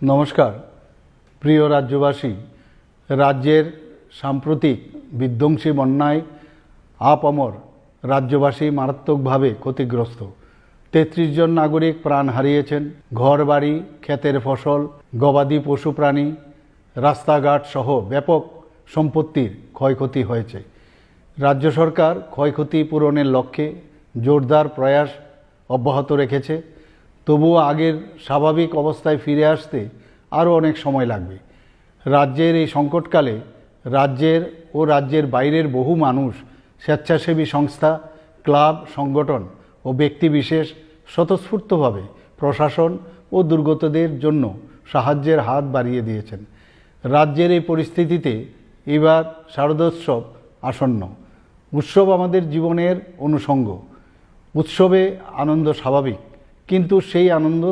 নমস্কার প্রিয় রাজ্যবাসী। রাজ্যের সাম্প্রতিক বিধ্বংসী বন্যায় আপামর রাজ্যবাসী মারাত্মকভাবে ক্ষতিগ্রস্ত। ৩৩ জন নাগরিক প্রাণ হারিয়েছেন। ঘরবাড়ি, ক্ষেতের ফসল, গবাদি পশু প্রাণী, রাস্তাঘাট সহ ব্যাপক সম্পত্তির ক্ষয়ক্ষতি হয়েছে। রাজ্য সরকার ক্ষয়ক্ষতি পূরণের লক্ষ্যে জোরদার প্রয়াস অব্যাহত রেখেছে। তবুও আগের স্বাভাবিক অবস্থায় ফিরে আসতে আরও অনেক সময় লাগবে। রাজ্যের এই সংকটকালে রাজ্যের বাইরের বহু মানুষ, স্বেচ্ছাসেবী সংস্থা, ক্লাব, সংগঠন ও ব্যক্তিবিশেষ স্বতঃস্ফূর্তভাবে প্রশাসন ও দুর্গতদের জন্য সাহায্যের হাত বাড়িয়ে দিয়েছেন। রাজ্যের এই পরিস্থিতিতে এবার শারদোৎসব আসন্ন। উৎসব আমাদের জীবনের অনুষঙ্গ। উৎসবে আনন্দ স্বাভাবিক, কিন্তু সেই আনন্দ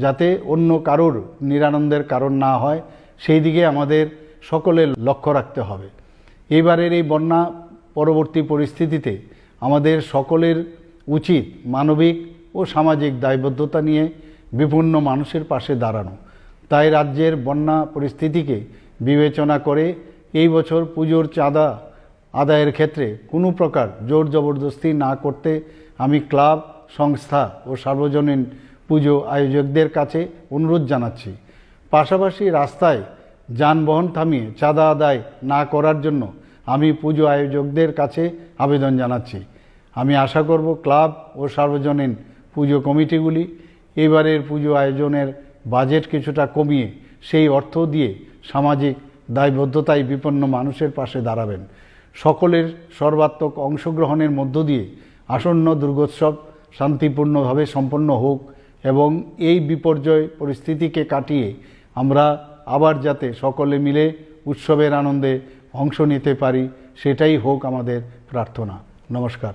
যাতে অন্য কারোর নিরানন্দের কারণ না হয়, সেই দিকে আমাদের সকলের লক্ষ্য রাখতে হবে। এবারের এই বন্যা পরবর্তী পরিস্থিতিতে আমাদের সকলের উচিত মানবিক ও সামাজিক দায়বদ্ধতা নিয়ে বিভিন্ন মানুষের পাশে দাঁড়ানো। তাই রাজ্যের বন্যা পরিস্থিতিকে বিবেচনা করে এই বছর পুজোর চাঁদা আদায়ের ক্ষেত্রে কোনো প্রকার জোর জবরদস্তি না করতে আমি ক্লাব, সংস্থা ও সার্বজনীন পুজো আয়োজকদের কাছে অনুরোধ জানাচ্ছি। পাশাপাশি রাস্তায় যানবাহন থামিয়ে চাঁদা আদায় না করার জন্য আমি পুজো আয়োজকদের কাছে আবেদন জানাচ্ছি। আমি আশা করব ক্লাব ও সার্বজনীন পুজো কমিটিগুলি এবারের পুজো আয়োজনের বাজেট কিছুটা কমিয়ে সেই অর্থ দিয়ে সামাজিক দায়বদ্ধতায় বিপন্ন মানুষের পাশে দাঁড়াবেন। সকলের সর্বাত্মক অংশগ্রহণের মধ্য দিয়ে আসন্ন দুর্গোৎসব শান্তিপূর্ণভাবে সম্পন্ন হোক এবং এই বিপর্যয় পরিস্থিতিকে কাটিয়ে আমরা আবার যাতে সকলে মিলে উৎসবের আনন্দে অংশ নিতে পারি, সেটাই হোক আমাদের প্রার্থনা। নমস্কার।